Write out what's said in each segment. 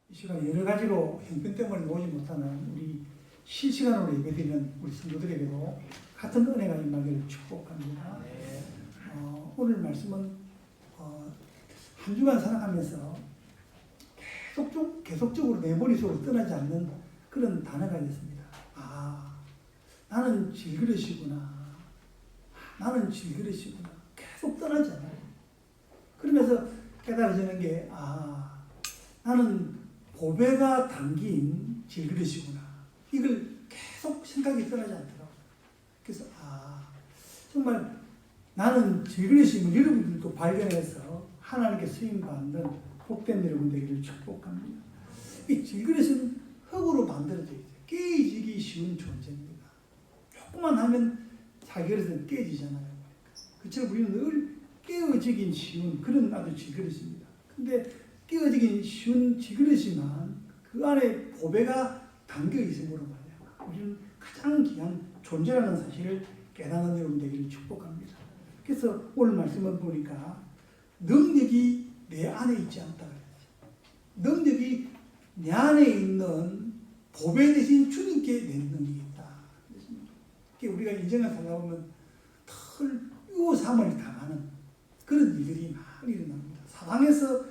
이 시간 여러 가지로 형편 때문에 오지 못하는 우리 실시간으로 예배드리는 우리 성도들에게도 같은 은혜가 임하기를 축복합니다. 오늘 말씀은 한 주간 살아가면서 계속적으로 내 머릿속으로 떠나지 않는 그런 단어가 있습니다. 나는 질그릇이구나. 나는 질그릇이구나. 계속 떠나지 않아요. 그러면서 깨달아지는 게 나는 보배가 담긴 질그릇이구나. 이걸 계속 생각이 떠나지 않더라고요. 그래서 정말 나는 질그릇임을 여러분들도 발견해서 하나님께 쓰임받는 복된 여러분 되기를 축복합니다. 이 질그릇은 흙으로 만들어져 있어요. 깨지기 쉬운 존재입니다. 조금만 하면 자기 그릇은 깨지잖아요. 그처럼 우리는 늘 깨어지긴 쉬운 그런 아주 질그릇입니다. 근데 깨어지긴 쉬운 질그릇이지만 그 안에 보배가 담겨 있음으로 말이야. 우리는 가장 귀한 존재라는 사실을 깨닫는 여러분 되기를 축복합니다. 그래서 오늘 말씀을 보니까 능력이 내 안에 있지 않다 그랬어요. 능력이 내 안에 있는 보배 대신 주님께 내 능력이 있다. 우리가 인생을 살다 보면 털 유혹삼을 당하는 그런 일들이 많이 일어납니다. 사방에서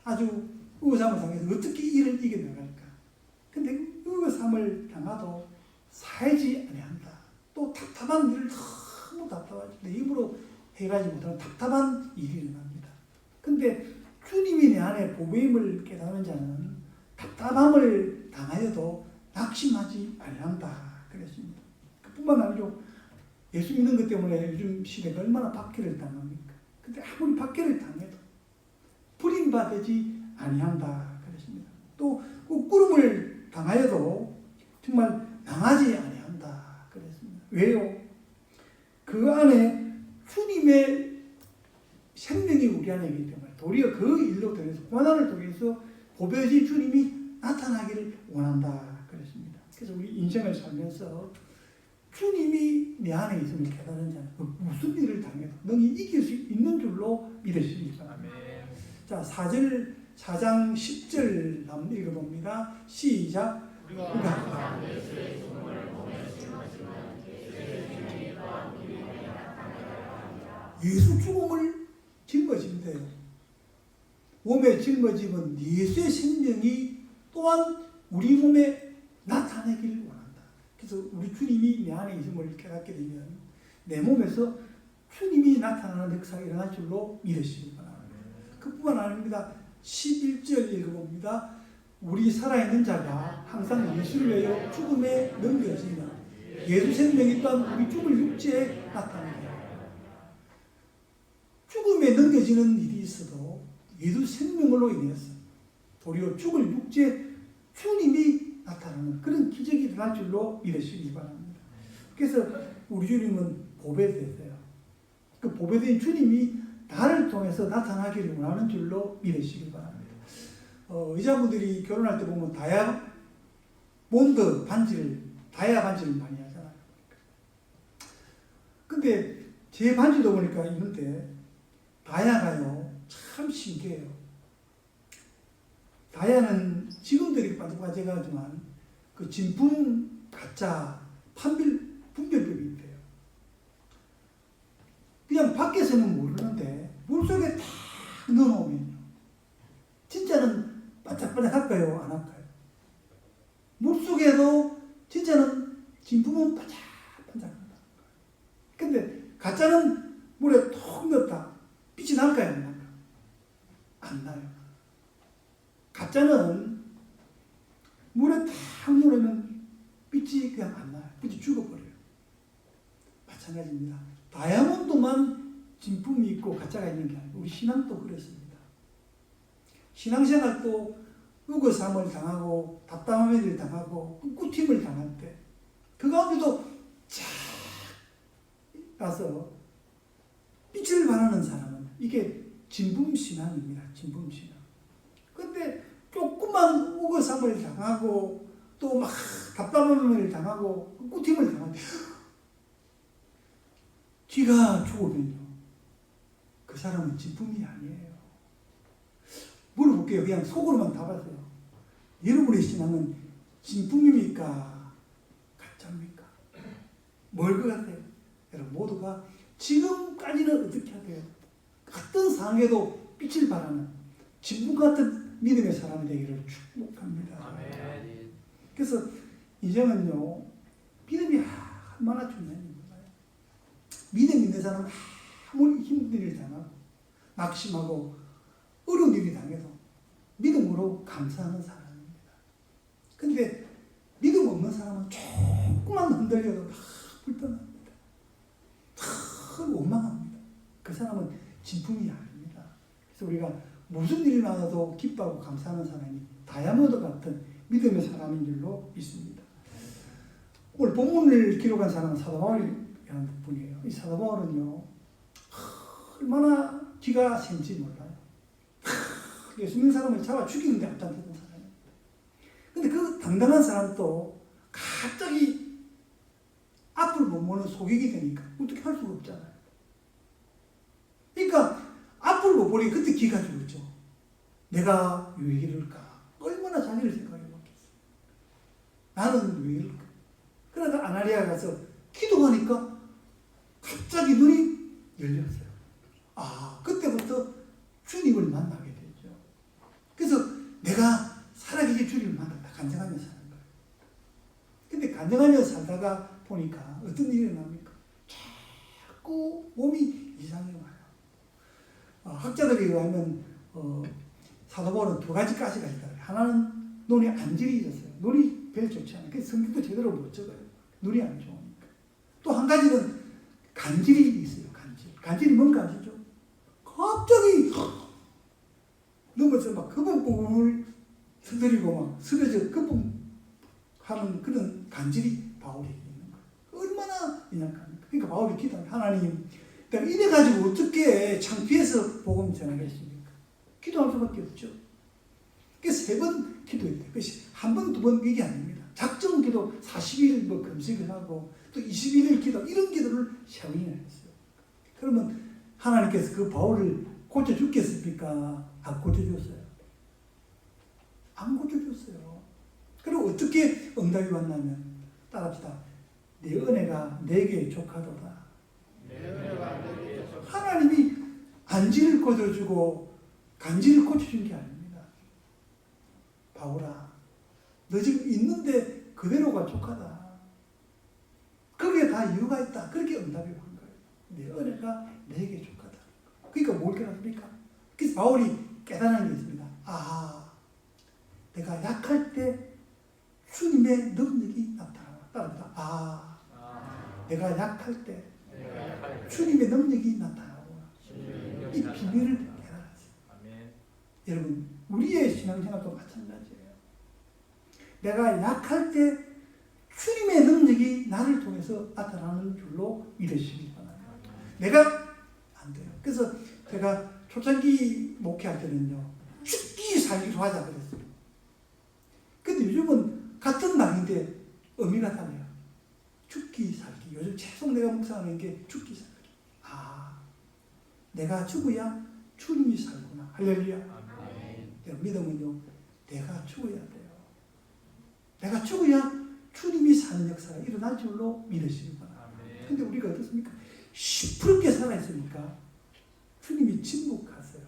아주 유혹삼을 당해서 어떻게 이를 이겨나갈까. 근데 유혹삼을 당하도 살지 아니한다. 또 답답한 일을 너무 답답하지. 내 입으로 해결하지 못하는 답답한 일이 일어납니다. 근데 주님이 내 안에 보배임을 깨닫는 자는 답답함을 당하여도 낙심하지 아니한다. 그랬습니다. 그뿐만 아니죠. 예수 믿는 것 때문에 요즘 시대가 얼마나 박해를 당합니까? 근데 아무리 박해를 당해도 버림받지 아니한다. 그랬습니다. 또 꾸름을 당하여도 정말 당하지 아니한다. 그랬습니다. 왜요? 그 안에 주님의 생명이 우리 안에 있기 때문에 도리어 그 일로 통해서 고난을 통해서 보배지 주님이 나타나기를 원한다. 그랬습니다. 그래서 우리 인생을 살면서 주님이 내 안에 있음을 깨달은 자는 무슨 일을 당해도 능히 이길 수 있는 줄로 믿으시기 바랍니다. 자, 4장 10절 한번 읽어봅니다. 시작. 우리가 예수 죽음을 짊어지면 돼요. 몸에 짊어지면 예수의 생명이 또한 우리 몸에 나타내기를 원한다. 그래서 우리 주님이 내 안에 있음을 깨닫게 되면 내 몸에서 주님이 나타나는 역사가 일어날 줄로 믿으시기 바랍니다. 그뿐만 아닙니다. 11절 읽어봅니다. 우리 살아있는 자가 항상 예수를 위하여 죽음에 넘겨지면 예수 생명이 또한 우리 죽을 육체에 나타납니다. 죽음에 넘겨지는 일이 있어도 예수 생명으로 인해서 도리어 죽을 육체 주님이 나타나는 그런 기적이 일어날 줄로 믿으시기 바랍니다. 그래서 우리 주님은 보배되세요. 그 보배된 주님이 나를 통해서 나타나기를 원하는 줄로 믿으시기 바랍니다. 의자분들이 결혼할 때 보면 다이아몬드 반지를 많이 하잖아요. 근데 제 반지도 보니까 있는데 다이아가요 참 신기해요. 다이아는 지금들이 반짝반짝하지만 그 진품 가짜 분별법이 있대요. 그냥 밖에서는 모르는데 물속에 딱 넣어놓으면요 진짜는 반짝반짝할까요? 안 할까요? 물속에도 진짜는 진품은 반짝반짝한다. 근데 가짜는 물에 톡 넣었다. 빛이 날까요? 안 날까요? 안 나요. 가짜는 물에 탁 누르면 빛이 그냥 안 나요. 빛이 죽어버려요. 마찬가지입니다. 다이아몬드만 진품이 있고 가짜가 있는 게 아니고 우리 신앙도 그렇습니다. 신앙생활도 의거삼을 당하고 답답함을 당하고 꿋꿋힘을 당할 때 그 가운데도 쫙 가서 빛을 발하는 사람은 이게 진품신앙입니다. 진품신앙. 근데 조금만 우거삼을 당하고 또 막 답답함을 당하고 꿋꿋힘을 당하는데 쥐가 죽으면요 그 사람은 진품이 아니에요. 물어볼게요. 그냥 속으로만 답하세요. 여러분의 신앙은 진품입니까? 가짜입니까? 뭘 것 같아요? 여러분 모두가 지금까지는 어떻게 하세요? 어떤 상황에도 빛을 발하는 진품 같은 믿음의 사람이 되기를 축복합니다. 아멘. 그래서 이제는요, 믿음이 얼마나 중요한지 몰라요. 믿음 있는 사람은 아무리 힘든 일을 당하고 낙심하고 어려운 일이 당해도 믿음으로 감사하는 사람입니다. 근데 믿음 없는 사람은 조금만 흔들려도 막 불편합니다. 막 원망합니다. 그 사람은 진품이 아닙니다. 그래서 우리가 무슨 일이 나와도 기뻐하고 감사하는 사람이 다이아몬드 같은 믿음의 사람인 줄로 믿습니다. 오늘 본문을 기록한 사람은 사도 바울이라는 분이에요. 이 사도 바울은요, 얼마나 기가 센지 몰라요. 예수 믿는 사람을 잡아 죽이는데 앞장섰던 사람이에요. 근데 그 당당한 사람도 갑자기 앞을 못 보는 소객이 되니까 어떻게 할 수가 없잖아요. 그러니까 앞을 못 보니 그때 기가 죽었죠. 내가 왜 이럴까? 얼마나 자기를 생각해 봤겠어. 나는 왜 이럴까? 그러다가 아나리아 가서 기도하니까 갑자기 눈이 열렸어요. 아, 그때부터 주님을 만나게 되죠. 그래서 내가 살아계신 주님을 만났다. 간증하며 사는 거예요. 근데 간증하며 살다가 보니까 어떤 일이 일어납니까? 자꾸 몸이 이상해 와요. 학자들에 의하면 사도 바울은 두 가지 가시가 있다. 하나는 눈에 안질이 있었어요. 눈이 별로 좋지 않아요. 그래서 성경도 제대로 못 적어요. 눈이 안 좋으니까. 또 한 가지는 간질이 있어요. 간질이 뭔가 아시죠? 갑자기 넘어서 막 거북목을 서들이고 막 쓰러져 거북하는 그런 간질이 바울에게 있는 거예요. 얼마나 연약합니까? 그러니까 바울이 기도하면 하나님, 그러니까 이래가지고 어떻게 창피해서 복음 전하겠습니까? 기도할 수밖에 없죠. 그래서 3번 기도했대요. 그것이 한 번, 두 번 이게 아닙니다. 작정 기도 40일 뭐 금식을 하고 또 21일 기도 이런 기도를 3번이나 했어요. 그러면 하나님께서 그 바울을 고쳐주겠습니까? 안 고쳐줬어요. 안 고쳐줬어요. 그리고 어떻게 응답이 왔냐면 따라합시다. 내 은혜가 내게 족하도다. 하나님이 안지를 고쳐주고 간지를 고쳐준 게 아닙니다. 바울아, 너 지금 있는데 그대로가 족하다. 거기에 다 이유가 있다. 그렇게 응답이 온 거예요. 내 은혜가 내게 족하다. 그러니까 뭘 깨닫습니까? 그래서 바울이 깨달은 게 있습니다. 아, 내가 약할 때 주님의 능력이 나타나라. 따라합니다. 내가 약할 때 주님의 능력이 나타나구나. 이 비밀을 깨달았어요. 여러분, 우리의 신앙생활도 마찬가지예요. 내가 약할 때 주님의 능력이 나를 통해서 나타나는 줄로 믿으시기 바랍니다. 내가 안 돼요. 그래서 제가 초창기 목회할 때는요, 죽기 살기로 하자 그랬어요. 근데 요즘은 같은 말인데 의미가 달라요. 죽기 살기. 요즘 계속 내가 묵상하는 게 죽기 살기. 아, 내가 죽어야 주님이 살구나. 할렐루야. 믿음은요, 내가 죽어야 돼요. 내가 죽어야 주님이 사는 역사가 일어날 줄로 믿으시기 바랍니다. 근데 우리가 어떻습니까? 시끄럽게 살아있으니까 주님이 침묵하세요.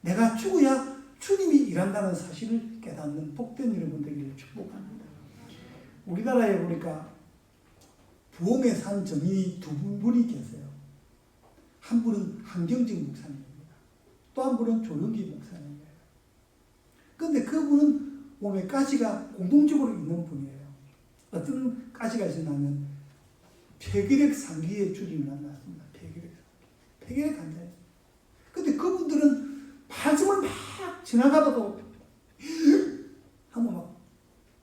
내가 죽어야 주님이 일한다는 사실을 깨닫는 복된 여러분 되기를 축복합니다. 우리나라에 보니까 부흥에 산 정인이 두 분이 계세요. 한 분은 한경직 목사님입니다. 또 한 분은 조영기 목사님이에요. 그런데 그분은 몸에 가시가 공동적으로 있는 분이에요. 어떤 가시가 있었냐면 폐결핵 상기에 주님을 만났습니다. 폐결핵 환자예요. 근데 그분들은 말씀을 막 지나가다도 한번 막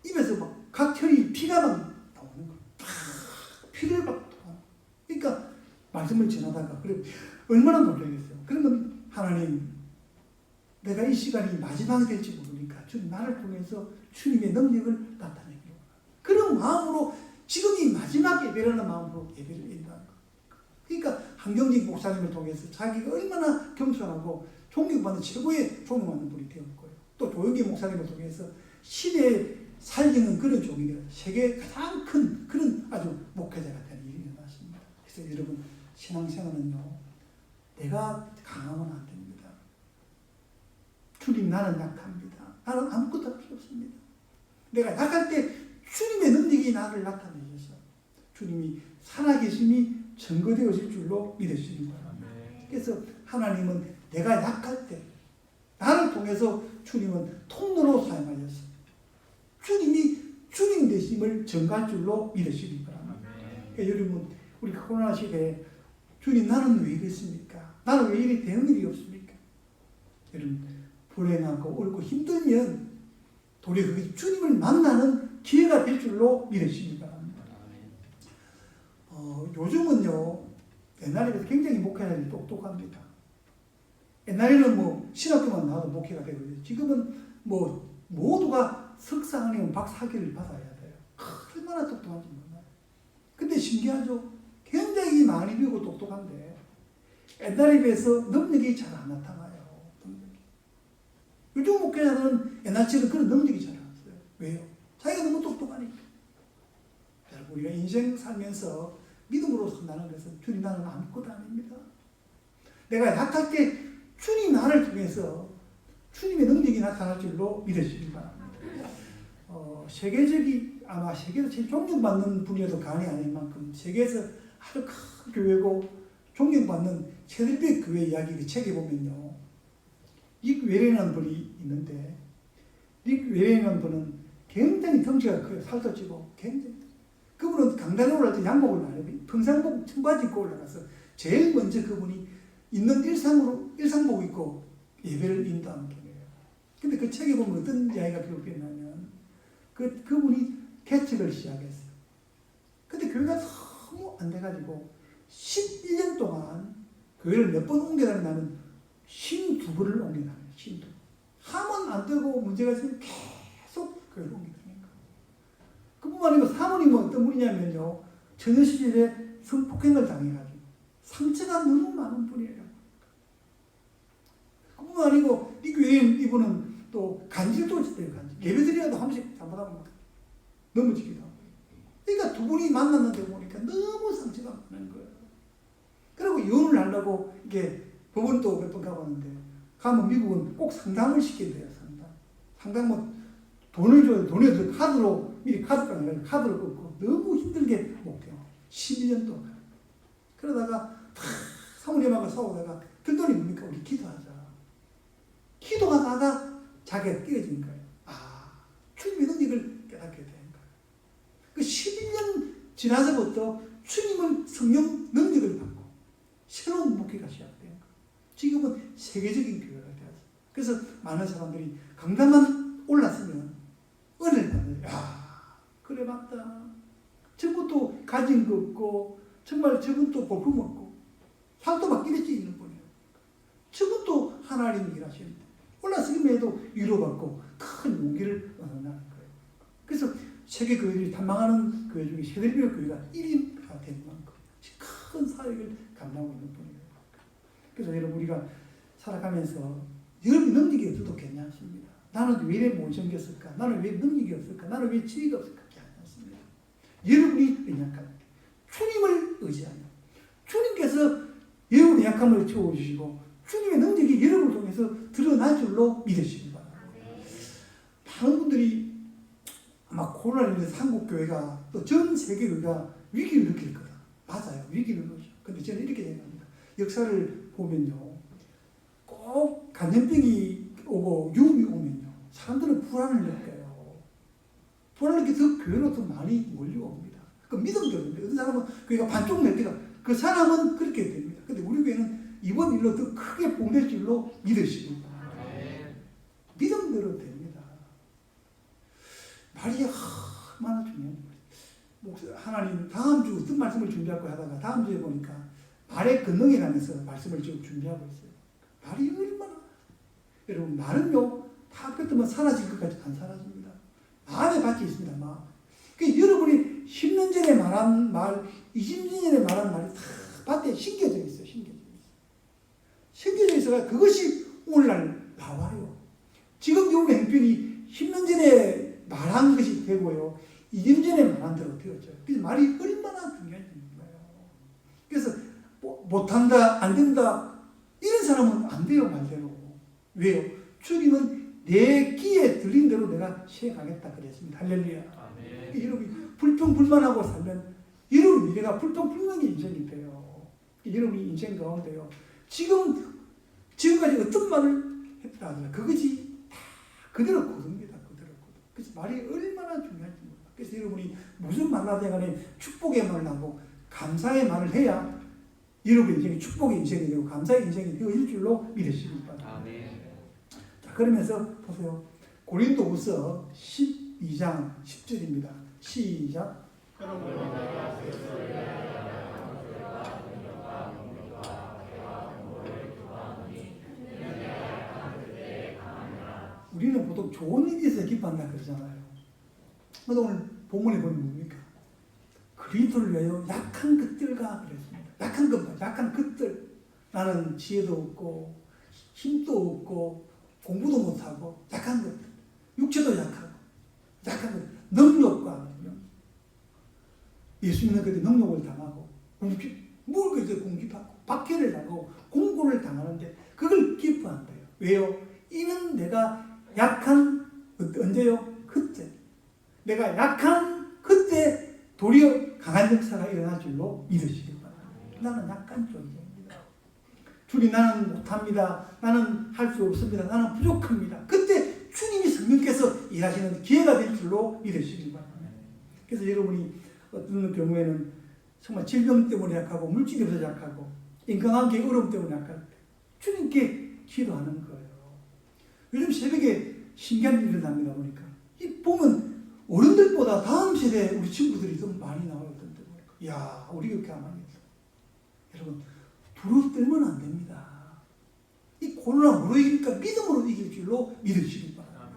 입에서 막 각혈이 피가 막 나오는 거예요. 피를 막 그러니까 말씀을 지나다가 그래 얼마나 놀라겠어요. 그러면 하나님, 내가 이 시간이 마지막이 될지 모르니까 주님 나를 통해서 주님의 능력을 나타내기로. 그런 마음으로 지금 이 마지막 예배라는 마음으로 예배를 드린다는 거예요. 그러니까 한경직 목사님을 통해서 자기가 얼마나 겸손하고 존경받는 최고의 존경받는 분이 되었고요. 또 조영기 목사님을 통해서 시대에 살리는 그런 종이가 세계 가장 큰 그런 아주 목회자가 되는 일이 일어났습니다. 그래서 여러분 신앙생활은요, 내가 강하면 안 됩니다. 주님 나는 약합니다. 나는 아무것도 할 수 없습니다. 내가 약할 때 주님의 능력이 나를 나타내셔서 주님이 살아계심이 증거되어질 줄로 믿으시기 바랍니다. 그래서 하나님은 내가 약할 때 나를 통해서 주님은 통로로 사용하셔서 주님이 주님 되심을 증거할 줄로 믿으시기 바랍니다. 그러니까 여러분 우리 코로나 시대에 주님 나는 왜 이랬습니까? 나는 왜 이리 되는 일이 없습니까? 여러분 불행하고 어렵고 힘들면 도리어 그게 주님을 만나는 기회가 될 줄로 믿으시기 바랍니다. 요즘은요 옛날에 비해서 굉장히 목회자들이 똑똑합니다. 옛날에는 뭐 신학교만 나와도 목회가 되거든요. 지금은 뭐 모두가 석사 아니면 박사학위를 받아야 돼요. 얼마나 똑똑한지 몰라요. 근데 신기하죠. 굉장히 많이 배우고 똑똑한데 옛날에 비해서 능력이 잘 안 나타나요. 요즘 목회자들은 옛날처럼 그런 능력이 잘 안 나타나요. 왜요? 자기가 너무 똑똑하니까. 여러분 우리가 인생 살면서 믿음으로 산다는 것은 주님 나는 아무것도 아닙니다. 내가 약할 때 주님 나를 통해서 주님의 능력이 나타날 줄로 믿으시기 바랍니다. 세계적인 아마 세계에서 제일 존경받는 분이어도 과언이 아닐 만큼 세계에서 아주 큰 교회고 존경받는 세들백 교회 이야기 그 책에 보면요. 릭 웨레라는 분이 있는데 릭 웨레라는 분은 굉장히 덩치가 커요. 살도 찌고 굉장히. 그분은 강단에 올라갈 때 양복을 많이 입어요. 평상복 청바지 입고 올라가서 제일 먼저 그분이 있는 일상복 입고 예배를 인도하는 경우예요. 근데 그 책에 보면 어떤 이야기가 기록되냐면 그분이 개척을 시작했어요. 근데 교회가 너무 안 돼가지고 11년 동안 교회를 몇 번 옮겨다니 나는 52번을 옮겨다녀요. 52번. 하면 안 되고 문제가 있으면 계속 교회를 옮겨다니는 거예요. 그뿐만 아니고 사모님은 어떤 분이냐면요. 처녀 시절에 성폭행을 당해가지고 상처가 너무 많은 분이에요. 그뿐만 아니고 이 교회 이분은 또 간질도 있어요. 간질. 예배드려도 한 번씩 잘못하면 넘어지기도 하고. 그러니까 두 분이 만났는데 보니까 너무 상처가 많은 거예요. 그리고 이혼을 하려고 이게 법원도 몇 번 가봤는데 가면 미국은 꼭 상담을 시킨대요. 상담 뭐 돈을 줘요. 돈을 줘서 카드로 미리 카드를 끊고 너무 힘들게 목해요. 12년 동안. 그러다가 사모님하고 싸우다가 든돈이 뭡니까? 우리 기도하자. 기도하다가 자기가 깨어진 거예요. 주님의 능력을 깨닫게 된 거예요. 그 11년 지나서부터 주님을 성령 능력을 받고 새로운 목회가 시작된 거예요. 지금은 세계적인 교회가 되었어요. 그래서 많은 사람들이 강단만 올랐으면 은혜를 받는 거예요. 그래 맞다. 저분도 가진 거 없고 정말 저분도 볼품 없고 상도 받기를 있는 분이에요. 저분도 하나님이 일하시는데 올라서기에도 위로받고 큰 용기를 얻어나는 거예요. 그래서 세계 교회들이 탐망하는 교회 중에 세대별 교회가 1위가 되는 만큼 큰 사역을 감당하고 있는 분이에요. 그래서 여러분 우리가 살아가면서 여러분이 능력이 없어도 괜찮습니다. 나는 왜 못 견뎠을까? 나는 왜 능력이 없을까? 나는 왜 지혜가 없을까? 괜찮습니다. 여러분이 연약한 주님을 의지하며 주님께서 여러분의 약함을 채워주시고 주님의 능력이 여러분을 통해서 드러날 줄로 믿으시기 바랍니다. 많은 분들이 아마 코로나로 인해서 한국 교회가 또 전 세계 교회가 위기를 느낄 거다. 맞아요. 위기를 느끼죠. 근데 저는 이렇게 생각합니다. 역사를 보면요. 꼭 감염병이 오고 유음이 오면요. 사람들은 불안을 느껴요. 불안을 느껴서 교회로 더 많이 몰려옵니다. 그 믿음대로인데 어떤 사람은 교회가 반쪽 낼때가 그 사람은 그렇게 됩니다. 근데 우리 교회는 이번 일로 더 크게 뽕될 줄로 믿으시고 믿음대로 됩니다. 말이 얼마나 중요한 거예요. 하나님 다음 주 어떤 말씀을 준비할까 하다가 다음 주에 보니까 말의 권능이라면서 말씀을 지금 준비하고 있어요. 말이 얼마나 여러분 말은요 다 뱉으면 사라질 것까지 안 사라집니다. 마음에 박혀 있습니다. 마음. 그러니까 여러분이 10년 전에 말한 말, 20년 전에 말한 말이 다 밭에 심겨져 있어요. 심겨져 있어요. 그것이 오늘날 나와요. 지금 요 행편이 10년 전에 말한 것이 되고요. 2년 전에 말한 대로 되었죠. 그래서 말이 얼마나 중요한지 몰라요. 그래서 못한다, 안 된다, 이런 사람은 안 돼요, 말대로. 왜요? 주님은 내 귀에 들린 대로 내가 시행하겠다 그랬습니다. 할렐루야. 여러분이 불평불만하고 살면 여러분 미래가 불평불만의 인생이 돼요. 여러분이 인생 가운데요. 지금까지 어떤 말을 했다 하더라. 그것이 다 그대로 거둡니다. 그대로 거둬. 그래서 말이 얼마나 중요한지 몰라. 그래서 여러분이 무슨 말을 하든 간에 축복의 말을 하고 감사의 말을 해야 여러분 인생이 축복의 인생이 되고 감사의 인생이 되어질 줄로 믿으시기 바랍니다. 자, 그러면서 보세요. 고린도후서 12장 10절입니다. 시작. 우리는 보통 좋은 일이 있어야 기뻐한다 그러잖아요. 그런데 오늘 본문에 보면 뭡니까? 그리스도를 위하여 약한 것들과 그랬습니다. 약한 것만, 약한 것들. 나는 지혜도 없고 힘도 없고 공부도 못하고 약한 것들. 육체도 약하고 약한 것. 능력과 예수 믿는 그때 능력을 당하고 뭘 그때 공격하고 박해를 당하고 공고를 당하는데 그걸 기뻐한대요. 왜요? 이는 내가 약한 언제요? 그때. 내가 약한 그때 도리어 강한 역사가 일어날 줄로 믿으시기 바랍니다. 나는 약한 존재입니다. 주님 나는 못합니다. 나는 할 수 없습니다. 나는 부족합니다. 그때 주님이 성령께서 일하시는 기회가 될 줄로 믿으시기 바랍니다. 그래서 여러분이 어떤 경우에는 정말 질병 때문에 약하고 물질이 없어서 약하고 인간관계 어려움 때문에 약할 때 주님께 기도하는 거예요. 요즘 새벽에 신기한 일이 일어납니다. 보니까 이 보면 어른들보다 다음 세대 우리 친구들이 좀 많이 나와요. 야, 우리 그렇게 가만히 있어. 여러분 두루 떨면 안 됩니다. 이 코로나 뭐로 이길까? 믿음으로 이길 줄로 믿으시기 바랍니다.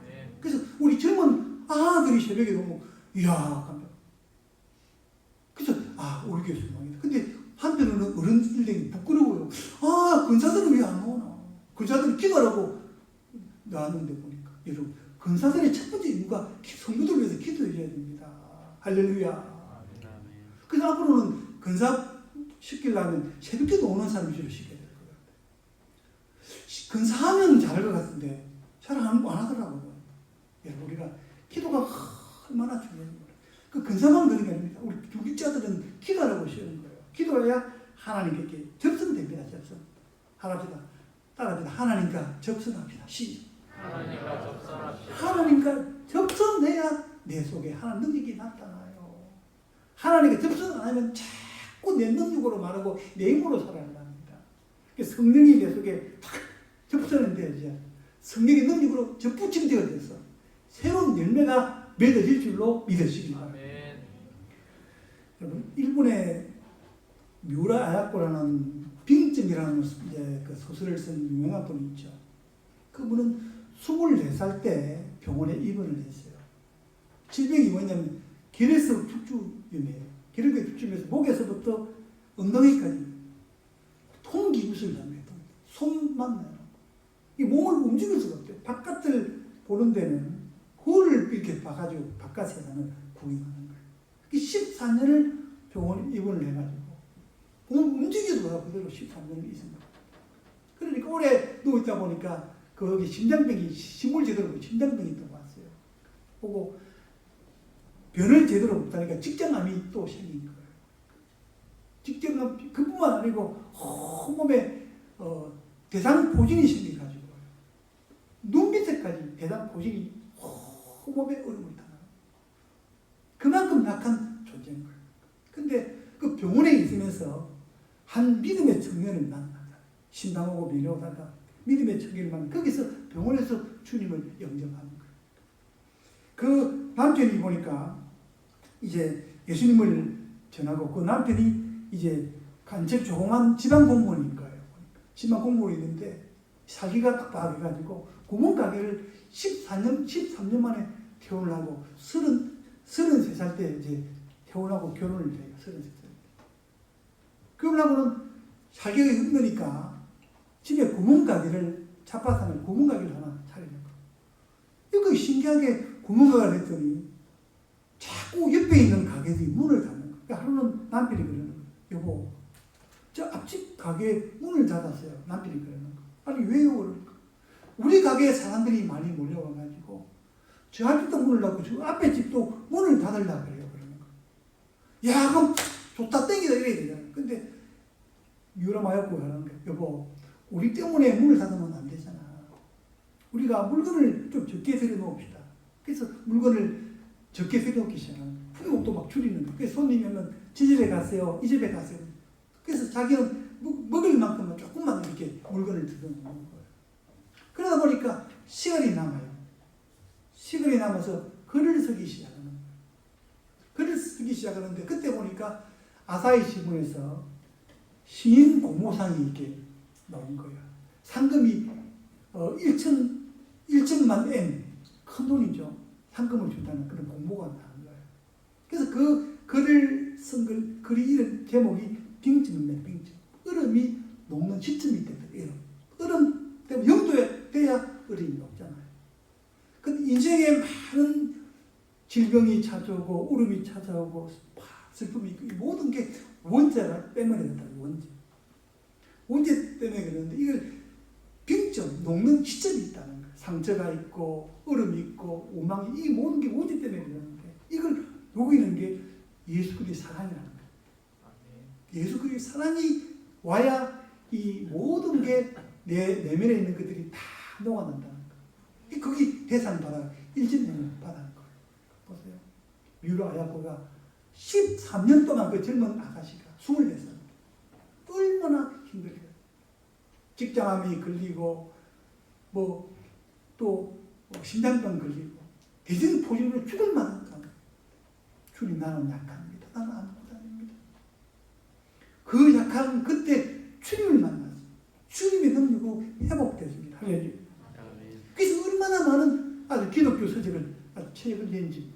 그래서 우리 젊은 아들이 새벽에 너무 이야 깜짝. 그래서 우리 교회 소망이다. 근데 한편으로는 어른들에게 부끄러워요. 근사들은 왜 안 나오나? 근사들은 기도하라고 나왔는데 보니까 여러분 근사들의 첫 번째 이유가 성도들 위해서 기도해줘야 됩니다. 할렐루야. 그래서 앞으로는 근사 시키려면 새벽기도 오는 사람을 주로 시켜야 될 것 같아요. 근사하면 잘할 것 같은데 잘 안 하더라고요. 여러분 우리가 기도가 얼마나 중요한 거예요. 그 근사만 그런 게 아닙니다. 우리 중직자들은 기도하라고 시키는 거예요. 기도해야 하나님께 접선됩니다. 접선. 하나님과 따라합니다. 하나님과 접선합니다. 하나님과 접선합시다. 하나님과 접선해야 내 속에 하나님 능력이 나타나요. 하나님과 접선 안 하면 자꾸 내 능력으로 말하고 내 힘으로 살아갑니다. 성령이 내 속에 탁 접선은 되어야지. 성령의 능력으로 접붙임되어 돼서 새로운 열매가 맺어질 줄로 믿으시기 바랍니다. 여러분, 일본의 뮤라 아야코라는 빙점이라는 그 소설을 쓴 유명한 분이 있죠. 그분은 24살 때 병원에 입원을 했어요. 질병이 뭐냐면 결핵성 축주염이에요. 결핵성 축주염에서 목에서부터 엉덩이까지 통기구슬을 합니다. 손만 나요. 이 몸을 움직일 수가 없죠. 바깥을 보는 데는 홀을 이렇게 봐가지고 바깥에서는 구경하는 거예요. 14년을 병원에 입원을 해가지고 몸 움직여도 그대로 13년을 있습니다. 그러니까 오래 누워있다 보니까 거기 심장병이 심을 제대로 심장병이 또 왔어요. 보고 변을 제대로 못하니까 직장암이 또 생긴 거예요. 직장암 그뿐만 아니고 온몸에 대상포진이 생겨가지고 눈 밑에까지 대상포진이 온몸에 얼음이 타나요. 그만큼 약한 존재인 거예요. 근데 그 병원에 있으면서 한 믿음의 청년을 만나다. 신당하고 미료하다가 믿음의 청년을 만나 거기서 병원에서 주님을 영접하는 거예요. 그 남편이 보니까 이제 예수님을 전하고 그 남편이 이제 간첩 조그만 지방 공무원인 거예요. 지방 공무원이 있는데 사기가 딱 박혀가지고 구멍가게를 13년 만에 퇴원을 하고 33살 때 이제 퇴원하고 결혼을 해요. 33살. 결혼하고는 자기가 힘드니까 집에 구멍가게를 차파산을 구멍가게를 하나 차리는 거. 이거 신기하게 구멍가게를 했더니 자꾸 옆에 있는 가게들이 문을 닫는 거. 그러니까 하루는 남편이 그러는 거. 여보, 저 앞집 가게 문을 닫았어요. 남편이 그러는 거. 아니 왜요? 그러니까 우리 가게에 사람들이 많이 몰려와가지고 저 앞집도 문을 닫고 저 앞에 집도 문을 닫으려고 그래요. 그러는 거. 야, 그럼 좋다 땡기다 이래야 되잖아요. 근데 유라마약고 하는 거. 여보, 우리 때문에 문을 닫으면 안 되잖아. 우리가 물건을 좀 적게 들여놓읍시다. 그래서 물건을 적게 들여놓기 시작하는 거예요. 그리고 또 막 줄이는 거예요. 그래서 손님이 오면 저 집에 가세요. 이 집에 가세요. 그래서 자기는 먹을 만큼만 조금만 이렇게 물건을 들여놓는 거예요. 그러다 보니까 시간이 남아요. 시간이 남아서 글을 쓰기 시작하는 거예요. 글을 쓰기 시작하는데 그때 보니까 아사히 신문에서 시인 공모상이 이렇게 나온 거예요. 상금이 1천만 엔, 큰 돈이죠. 상금을 준다는 그런 공모가 나온 거예요. 그래서 그 글을 쓴 글이 이런 제목이 빙점입니다. 빙점. 얼음이 녹는 시점이 됩니다. 얼음 때문에 영도에 돼야 얼음이 녹잖아요. 근데 인생에 많은 질병이 찾아오고 울음이 찾아오고 슬픔이 있고 이 모든 게 원자가 때문에 된다. 원자 때문에 그러는데 이걸 빙점, 녹는 시점이 있다는 거예요. 상처가 있고 얼음이 있고 오망이 이 모든 게 원자 때문에 그러는데 이걸 녹이는 게 예수 그리스도의 사랑이라는 거예요. 예수 그리스도의 사랑이 와야 이 모든 게 내 내면에 있는 것들이 다 녹아난다는 거예요. 거기 대상 받아 1진행을 받아는 거예요. 보세요. 유라 아야코가 13년 동안 그 젊은 아가씨가 24살 얼마나 힘들게 직장암이 걸리고 또 심장병 걸리고 대신 포진으로 죽을 만한 거. 주님 나는 약합니다. 나는 아무것도 아닙니다. 그 약한 그때 주님을 만났어요. 주님의 능력으로 회복됐습니다. 할렐루야. 그래서 얼마나 많은 아주 기독교 서적을 아주 책을 낸지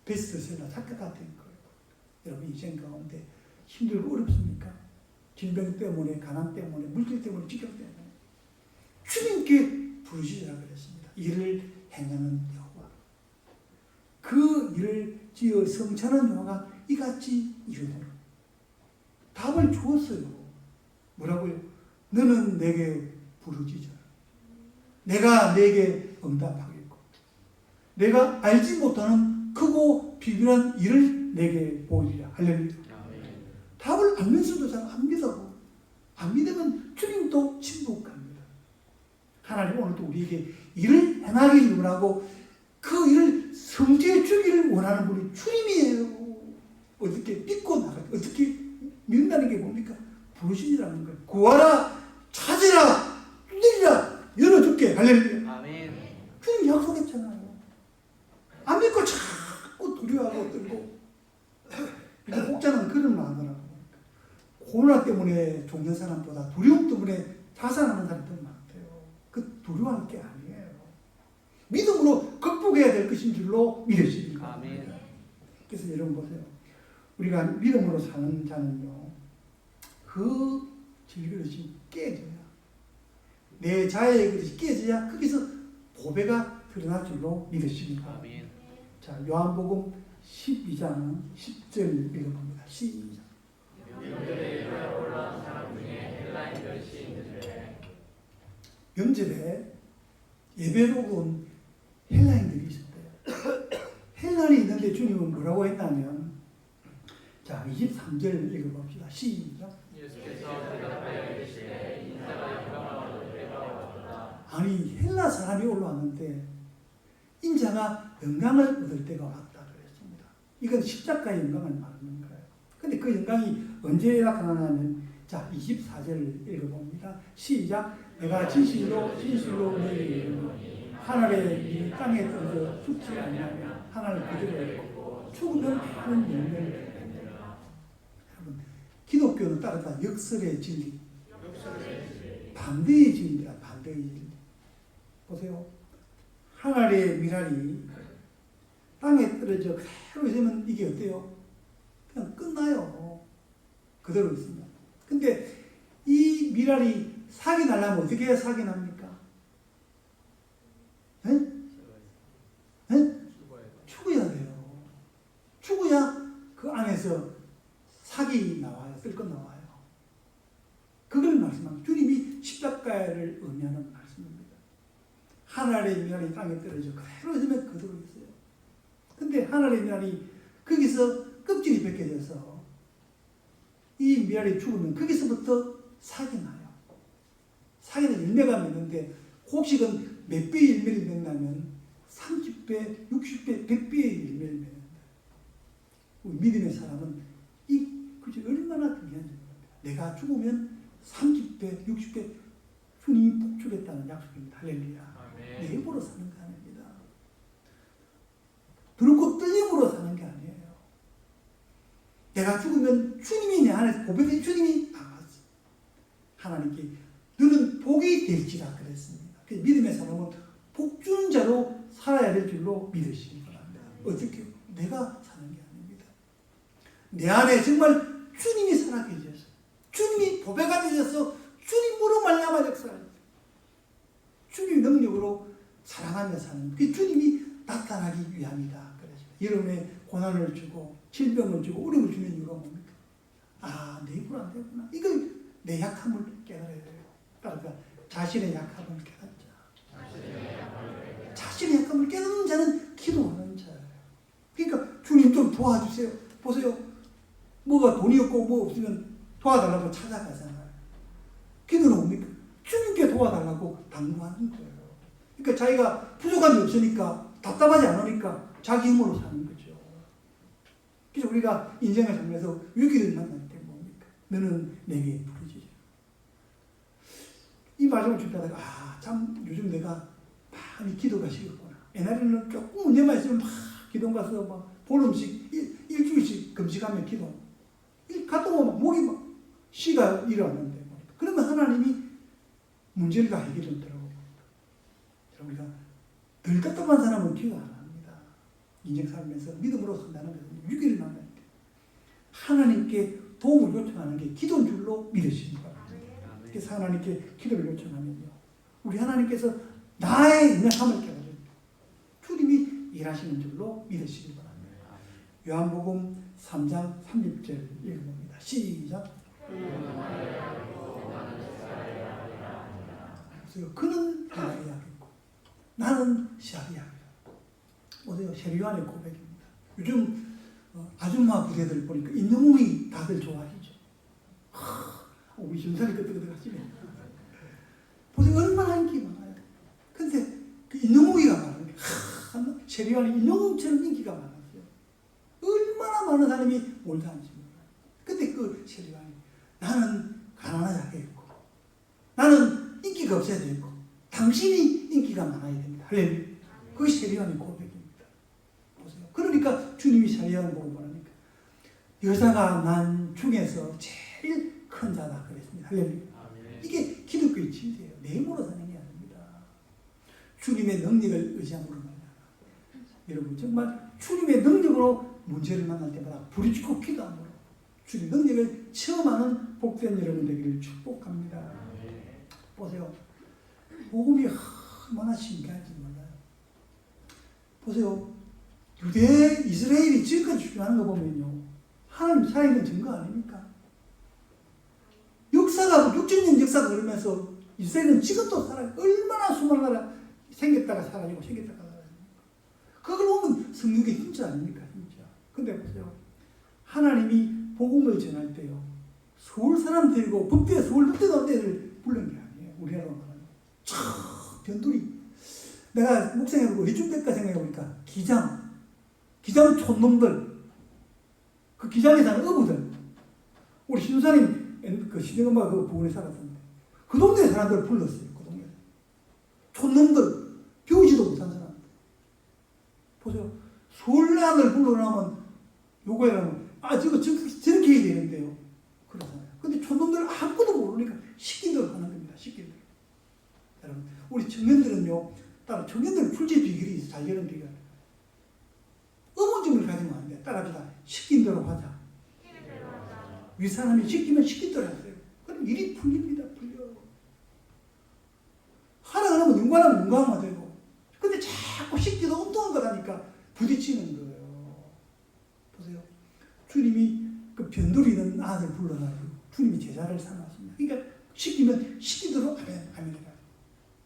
베스트셀러 작가가 된 거예요. 여러분 인생 가운데 힘들고 어렵습니까? 질병 때문에, 가난 때문에, 물질 때문에, 직격 때문에 주님께 부르시라 그랬습니다. 이를 행하는 여호와. 그 일을 지어 성찬한 여호와가 이같이 이루노라. 답을 주었어요. 뭐라고요? 너는 내게 부르짖어라. 내가 내게 응답하겠고 내가 알지 못하는 크고 비밀한 일을 내게 보이리라. 할렐루야. 답을 알면서도 잘 안 믿어. 안 믿으면 주님도 침묵합니다. 하나님 오늘도 우리에게 일을 행하기를 원하고 그 일을 성취해 주기를 원하는 분이 주님이에요. 어떻게 믿고 나가? 어떻게 믿는다는 게 뭡니까? 부르시라는 거예요. 구하라, 찾으라, 두드리라, 열어줄게. 할렐루야. 아멘. 주님 약속했잖아요. 안 믿고 자꾸 두려워하고 떨고. 목자는 그런 마음이라고. 코로나 때문에 죽는 사람보다 두려움 때문에 자살하는 사람이 더 많대요. 그 두려워할 게 아니에요. 믿음으로 극복해야 될 것인 줄로 믿으시는 겁니다. 그래서 여러분 보세요. 우리가 믿음으로 사는 자는요. 그 질그릇이 깨져야 내 자아의 그릇이 깨져야 거기서 보배가 드러날 줄로 믿으시는 겁니다. 자, 요한복음 12장 10절 읽어봅니다. 시작. 명절에 예배로 온 헬라인들이 있었대요. 헬라인이 있는데 주님은 뭐라고 했냐면 자 23절 읽어봅시다. 시작. 아니 헬라 사람이 올라왔는데 인자가 영광을 얻을 때가 왔다 그랬습니다. 이건 십자가의 영광을 말하는 거예요. 근데 그 영광이 언제 나타나냐면 자 24절 읽어봅니다. 시작. 내가 진실로 너희에게 이르노니 하늘에 땅에 떨어져 죽지 않으면 하나를 그대로 있고 죽으면 하는 영광을 얻느니라. 여러분 기독교는 따르다 역설의 진리, 반대의 진리라. 반대의 진리. 보세요. 하늘의 미랄이 땅에 떨어져 그대로 있으면 이게 어때요? 그냥 끝나요. 그대로 있습니다. 근데 이 미랄이 사기 나려면 어떻게 해야 사기 납니까? 에? 에? 죽어야 돼요. 죽어야 그 안에서 사기 나와요. 쓸것 나와요. 그걸 말씀합니다. 주님이 십자가를 의미하는 말씀입니다. 하늘의 미랄이 땅에 떨어져 그대로 있으면 그대로 있어요. 근데 하늘의 미랄이 거기서 껍질이 벗겨져서 이 미랄이 죽으면 거기서부터 사기 나요. 사기는 열매가 맺는데 곡식은 몇 배의 열매를 맺냐면 30배, 60배, 100배의 열매를 맺는다. 우리 믿음의 사람은 그것이 얼마나 중요한지 모릅니다. 내가 죽으면 30배, 60배 주님이 복주겠다는 약속입니다. 할렐루야. 내 힘으로 사는 게 아닙니다. 두렵고 떨림으로 사는 게 아니에요. 내가 죽으면 주님이 내 안에서 보배된 주님이 나왔어. 하나님께 너는 복이 될지라 그랬습니다. 믿음의 사람은 복주는 자로 살아야 될 줄로 믿으시기 바랍니다. 어떻게? 내가 사는 게 아닙니다. 내 안에 정말 주님이 살아계셔서 주님이 보배가 되셔서 주님으로 말미암아 역사합니다. 주님 능력으로 사랑하며 사는 그 주님이 나타나기 위함이다. 그랬습니다. 여러분의 고난을 주고 질병을 주고 어려움을 주는 이유가 뭡니까? 아, 내 힘으로 안 되구나. 이걸 내 약함을 깨달아야 돼요. 따라서 자신의 약함을 깨닫자. 자신의 약함을 깨닫는 자는 기도하는 자예요. 그러니까 주님 좀 도와주세요. 보세요. 뭐가 돈이 없고 뭐 없으면 도와달라고 찾아가잖아요. 기도는 뭡니까? 주님께 도와달라고 당부하는 거예요. 그러니까 자기가 부족함이 없으니까 답답하지 않으니까 자기 힘으로 사는 거죠. 그래서 우리가 인생을 살면서 위기를 만날 때 뭡니까? 너는 내게 부르짖으라. 이 말씀을 준비하다가 참 요즘 내가 많이 기도가 식었구나. 옛날에는 조금 문제만 있으면 막 기도 가서 막 보름씩 일주일씩 금식하며 기도. 갔다 오면 목이 막 씨가 일어났는데 그러면 하나님이 문제를 다 해결했더라고. 우리가 덜 답답한 사람은 기도 안 합니다. 인생 살면서 믿음으로 산다는 것은 위기를 만날 때 하나님께 도움을 요청하는 게 기도인 줄로 믿으시기 바랍니다. 그래서 하나님께 기도를 요청하면요, 우리 하나님께서 나의 연약함을 깨달습니다. 주님이 일하시는 줄로 믿으시기 바랍니다. 요한복음 3장 30절 읽어봅니다. 시작. 그는 나의 이야기고 나는 시아리아이라. 보세요. 세리요한의 고백입니다. 요즘 아줌마 부대들 보니까 인형이 다들 좋아하시죠. 우리 심사리 끄떡끄떡하시네. 보세요. 얼마나 인기 많아요. 근데 그 인형무기가 많아요. 세리요한이 인형처럼 인기가 많았어요. 얼마나 많은 사람이 몰다한지 몰라요. 근데 그 세리요한이 나는 가난하지 않겠고 나는 인기가 없어야 되고 당신이 인기가 많아야 됩니다. 할렐루야. 그것이 세리요한의 고백입니다. 보세요. 그러니까 주님이 세리요한을 보고 뭐랍니까? 여자가 난 중에서 제일 큰 자다 그랬습니다. 할렐루야. 이게 기독교의 진리예요. 내 힘으로 사는 게 아닙니다. 주님의 능력을 의지함으로 말이야. 여러분 정말 주님의 능력으로 문제를 만날 때마다 부르짖고 기도함으로 주님의 능력을 체험하는 복된 여러분 되기를 축복합니다. 보세요. 복음이 얼마나 신기한지 몰라요. 보세요. 유대, 이스라엘이 지금까지 주장하는 거 보면요, 하나님 살아있는 증거 아닙니까? 역사가, 6천년 역사가 그러면서 이스라엘은 지금도 살아요. 얼마나 수많은 나라 생겼다가 사라지고 생겼다가 사라지고. 그걸 보면 성경의 힘자 아닙니까? 힘자. 근데 보세요. 하나님이 복음을 전할 때요, 서울 사람 데리고 법대, 서울 법대 나온 데를 부른 게 아니에요. 우리나라로 말하면. 참, 변두리. 내가 묵상해보고 이중 때까 생각해보니까 기장 촌놈들, 그 기장에 사는 어부들, 우리 신수사님 그 시대금마 그 부근에 살았었는데 그 동네 사람들을 불렀어요. 그 동네 촌놈들, 배우지도 못한 사람. 보세요. 설란을 불러놓으면 요거에는 저렇게 해야 되는데요. 그러잖아요. 근데 촌놈들 아무것도 모르니까 시킨 대로 하는 겁니다. 시킨 대로. 여러분, 우리 청년들은요, 따라 청년들 풀지 비결이 있어. 잘 되는 비결. 의문점을 가지면 안 돼. 따라합시다. 시킨 대로 하자. 윗사람이 시키면 시킨 대로 하세요. 그럼 일이 풀립니다. 풀려. 연관하면 연관하면 되고. 근데 자꾸 식기도 엉뚱한 거라니까 부딪히는 거예요. 보세요. 주님이 그 변두리는 아들 불러가지고 주님이 제자를 삼았습니다. 그러니까 시키면 시키도록 아멘이라.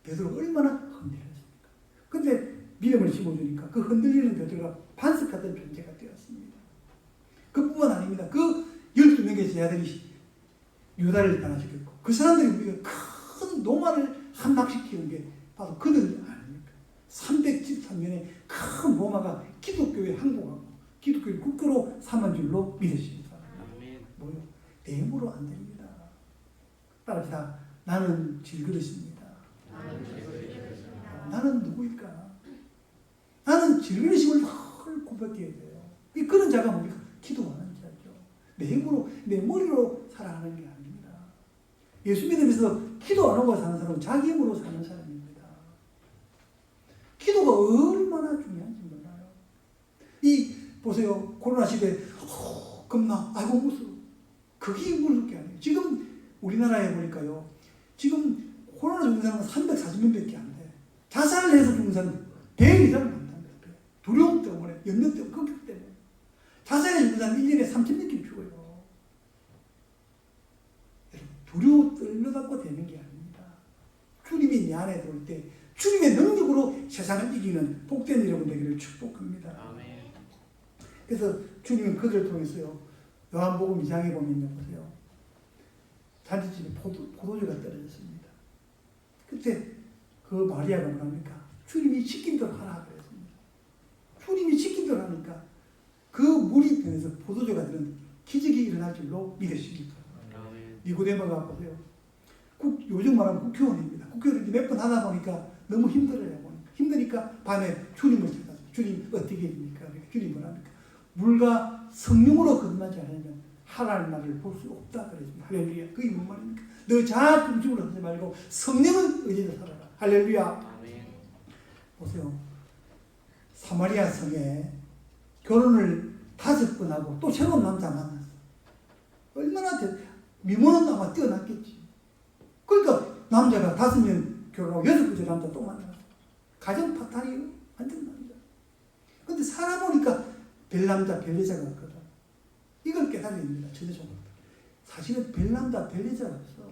베드로가 얼마나 흔들렸습니까? 근데 믿음을 심어주니까 그 흔들리는 베드로가 반석 같은 존재가 되었습니다. 그뿐만 아닙니다. 그 12명의 제자들이 유다를 떠나시켰고 그 사람들이 우리가 큰 노마를 함락시키는 게 바로 그들 아닙니까? 313년에 큰 로마가 기독교에 항복하고 기독교를 국교로 삼은 줄로 믿으십니다. 뭐요? 내 힘으로 안 됩니다. 따라합시다. 나는 질그릇입니다. 나는 누구일까? 나는 질그릇임을 늘 고백해야 돼요. 그런 자가 뭡니까? 기도하는 자죠. 내 힘으로, 내 머리로 살아가는 게 아닙니다. 예수 믿으면서 기도 안 하고 사는 사람은 자기 힘으로 사는 사람입니다. 기도가 얼마나 중요한지 몰라요. 보세요. 코로나 시대에 겁나 아이고 무서워. 그게 무서울 게 아니에요. 지금 우리나라에 보니까요. 지금 코로나 죽는 사람은 340명밖에 안 돼. 자살을 해서 죽는 사람은 100 이상 많다는 거예요. 두려움 때문에, 염려 때문에, 걱정 때문에. 자살해 죽는 사람은 1년에 3,000명씩 죽어요. 두려워 떨려갖고 되는 게 아닙니다. 주님이 내 안에 들어올 때 주님의 능력으로 세상을 이기는 복된 여러분 되기를 축복합니다. 아멘. 그래서 주님은 그들을 통해서요. 요한복음 2장에 보면요. 보세요. 잔치집에 포도주가 떨어졌습니다. 그때 그 마리아가 뭐랍니까? 주님이 시킨 대로 하라 그랬습니다. 주님이 시킨 대로 하니까 그 물이 변해서 포도주가 되는 기적이 일어날 줄로 믿으십니다. 니고데모가 보세요. 요즘 말하면 국회의원입니다. 국회의원 몇 번 하다 보니까 너무 힘들어요. 힘드니까 밤에 주님을 찾았어요. 주님 어떻게 됩니까? 주님 뭐랍니까? 물과 성령으로 거듭나지 않으면 하나님 나라를 볼 수 없다 그랬습니다. 할렐루야. 그게 뭔 말입니까? 너 자아 중심으로 하지 말고 성령을 의지해서 살아라. 할렐루야. 아멘. 보세요. 사마리아 성에 결혼을 5번 하고 또 새로운 남자 만났어. 얼마나 미모는 아마 뛰어났겠지. 그러니까 남자가 5명 결혼하고 6번째 남자 또 만났어. 가정 파탄이 완전 남자. 근데 살아보니까 별남자 별여자가 없거든. 이걸 깨달아야 됩니다. 전체적으로. 사실은 별남자 별여자가 없어.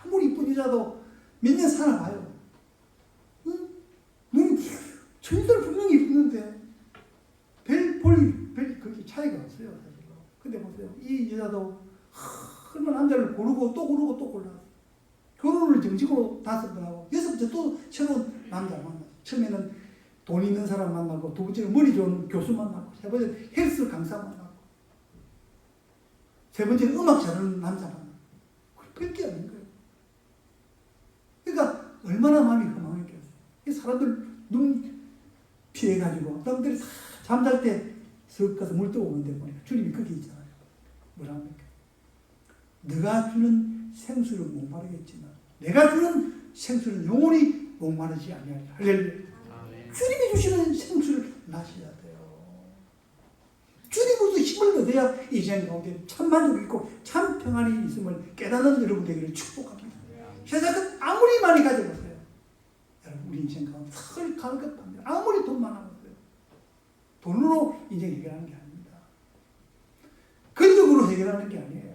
아무리 이쁜 여자도 몇 년 살아봐요. 응? 눈이 천들 분명히 이쁘는데 별 그렇게 차이가 없어요. 사실은. 근데 보세요. 이 여자도 얼마나 남자를 고르고 또 고르고 또 골라. 결혼을 정식으로 5번 하고 6번째 또 새로운 남자를 만났어. 처음에는 돈 있는 사람 만나고, 두 번째는 머리 좋은 교수 만나고, 세 번째는 헬스 강사 만나고, 세 번째는 음악 잘하는 남자 만나고. 그렇게 하는 거예요. 그러니까 얼마나 마음이 허망했겠어요. 이 사람들 눈 피해가지고 남들이 다 잠잘 때 석 가서 물 뜨고 오는데 보니까 주님이 거기 있잖아요. 뭐라 합니까? 네가 주는 생수를 목마르겠지만 내가 주는 생수는 영원히 목마르지 아니하리라. 할렐루야. 주님이 주시는 생수를 마셔야 돼요. 주님으로부터 힘을 얻어야 이 세상 가운데 참 만족이 있고 참 평안이 있음을 깨닫는 여러분 되기를 축복합니다. 세상은 아무리 많이 가져보세요. 여러분 우리 인생 가운데 설 갈급합니다. 아무리 돈 많아보세요. 돈으로 인생 해결하는 게 아닙니다. 근력으로 해결하는 게 아니에요.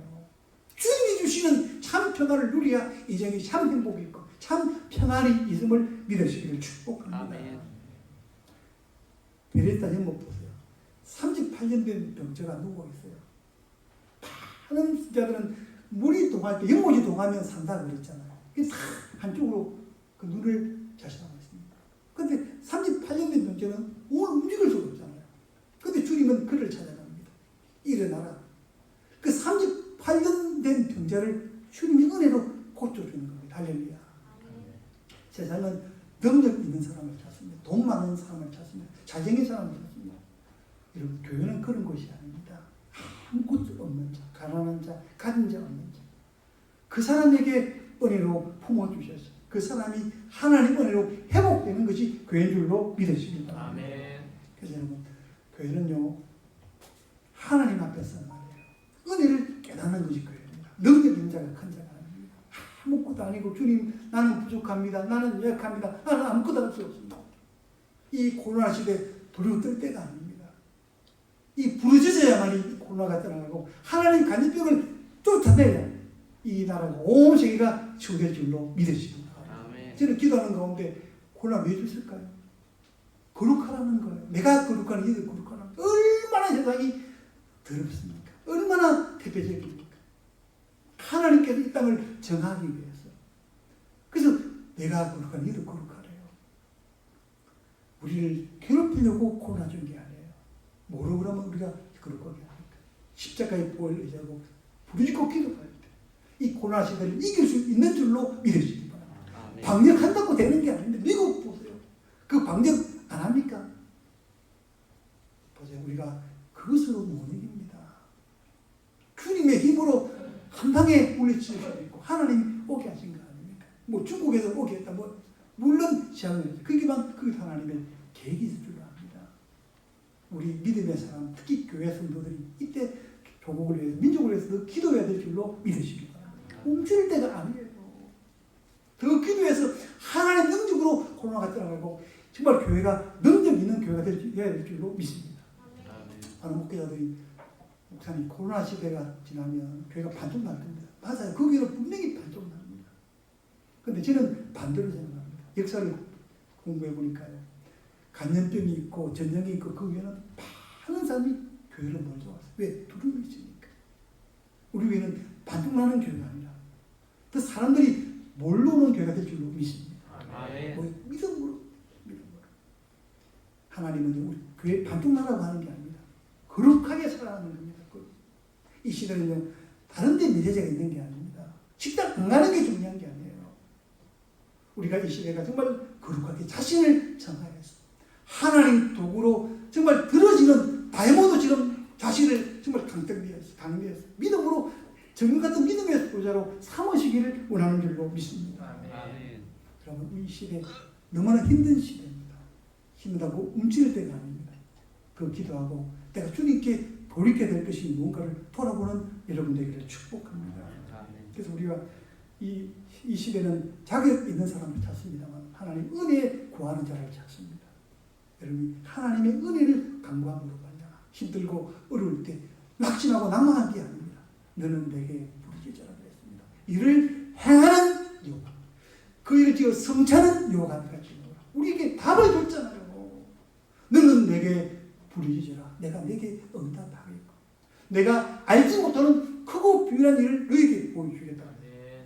주님이 주시는 참 평안을 누려야 인생이 참 행복이 있고 참 평안이 있음을 믿으시기를 축복합니다. 아멘. 베레타 연못 보세요. 38년 된 병자가 누워 있어요. 많은 신자들은 물이 동할 때 연못이 동하면 산다 그랬잖아요. 그게 다 한쪽으로 그 눈을 자신하고 있습니다. 그런데 38년 된 병자는 오늘 움직일 수가 없잖아요. 그런데 주님은 그를 찾아갑니다. 일어나라. 그 38년 된 병자를 주님이 은혜로 고쳐주는 겁니다. 할렐루야. 세상은 능력 있는 사람을 찾습니다. 돈 많은 사람을 찾습니다. 잘생긴 사람을 찾습니다. 여러분 교회는 그런 것이 아닙니다. 아무것도 없는 자, 가난한 자, 가진 자 없는 자. 그 사람에게 은혜로 품어주셔서 그 사람이 하나님 은혜로 회복되는 것이 교회인 줄로 믿으시기 바랍니다. 아멘. 그래서 여러분 교회는요 하나님 앞에서 말이에요. 은혜를 깨닫는 것이 교회입니다. 능력 있는 자가 큰 자가 아닙니다. 아무것도 아니고 주님 나는 부족합니다. 나는 약합니다. 나는 아무것도 할 수 없습니다. 이 코로나 시대 도리어 뜰 때가 아닙니다. 이 부르짖어야만 이 코로나가 떠나가고 하나님 간접병을 쫓아내야 이 나라가 온 세계가 치유될 줄로 믿으십니다. 저는 기도하는 가운데 코로나 왜 주실까요? 거룩하라는 거예요. 내가 거룩하는 이들 거룩하라는 거예요. 얼마나 세상이 더럽습니까? 얼마나 대표적입니까? 하나님께서 이 땅을 정하기 위해서. 그래서 내가 거룩한 이들 거룩하래요. 우리를 괴롭히려고 코로나 준 게 아니에요. 뭐로 그러면 우리가 거룩하게 합니까? 십자가의 보혈 의지하고 부르짖고 기도해야 돼. 이 코로나 시대를 이길 수 있는 줄로 믿으시기 바랍니다. 방역한다고 되는 게 아닌데 미국 보세요. 그 방역 안 합니까? 보세요. 우리가 그것으로 못 이깁니다. 주님의 힘으로 한 방에 물리칠 수 있고 하나님이 오게 하신 거 아닙니까? 뭐 중국에서 오게 했다. 뭐 물론 시작을 그게만 그 하나님의 계획이 있을 줄 압니다. 우리 믿음의 사람, 특히 교회 성도들이 이때 조국을 위해서, 민족을 위해서 더 기도해야 될 줄로 믿으시기 바랍니다. 움츠릴 때가 아니에요. 더 기도해서 하나님 능력으로 코로나가 떠나가고 정말 교회가 능력 있는 교회가 될 줄로 믿습니다. 많은 목회자들이 목사님 코로나 시대가 지나면 교회가 반쪽 날 겁니다. 맞아요. 거기는 분명히 반쪽 납니다. 그런데 저는 반대로 생각합니다. 역사를 공부해 보니까요. 감염병이 있고 전쟁이 있고 그 위에는 많은 사람이 교회를 몰려 왔어요. 왜? 두려움이 있으니까. 우리 교회는 반쪽 나는 교회가 아니라 또 사람들이 몰려오는 교회가 될 줄로 믿습니다. 믿음으로. 하나님은 우리 교회 반쪽 나라고 하는 게 아닙니다. 거룩하게 살아가는 겁니다. 이 시대는요, 다른 데 미래제가 있는 게 아닙니다. 식당 안 가는 게 중요한 게 아니에요. 우리가 이 시대가 정말 거룩하게 자신을 정하여서 하나님 도구로 정말 들어지는 다이아몬드처럼 자신을 정말 강대해서 믿음으로 정금 같은 믿음의 소자로 삼으시기를 원하는 줄로 믿습니다. 여러분, 이 시대 너무나 힘든 시대입니다. 힘들다고 움찔 때가 아닙니다. 그 기도하고 내가 주님께 돌이켜야 될 것이 무언가를 돌아보는 여러분 되기를 축복합니다. 그래서 우리가 이 시대는 자격 있는 사람을 찾습니다만 하나님 은혜에 구하는 자를 찾습니다. 여러분 하나님의 은혜를 간구함으로 말미암아 힘들고 어려울 때 낙심하고 낭망한 게 아닙니다. 너는 내게 부르짖으라 그랬습니다. 이를 행하는 여호와, 그 일을 지어 성취하는 여호와가 되겠습니다. 우리에게 답을 줬잖아요. 너는 내게 부르짖으라. 내가 내게 응답하겠고 내가 알지 못하는 크고 비밀한 일을 너에게 보여주겠다.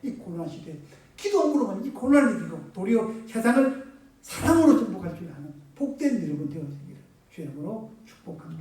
이 코로나 시대 기도함으로만 이 코로나를 이기고 도리어 세상을 사랑으로 정복할 줄 아는 복된 여러분 되어지기를 주의 이름으로 축복합니다.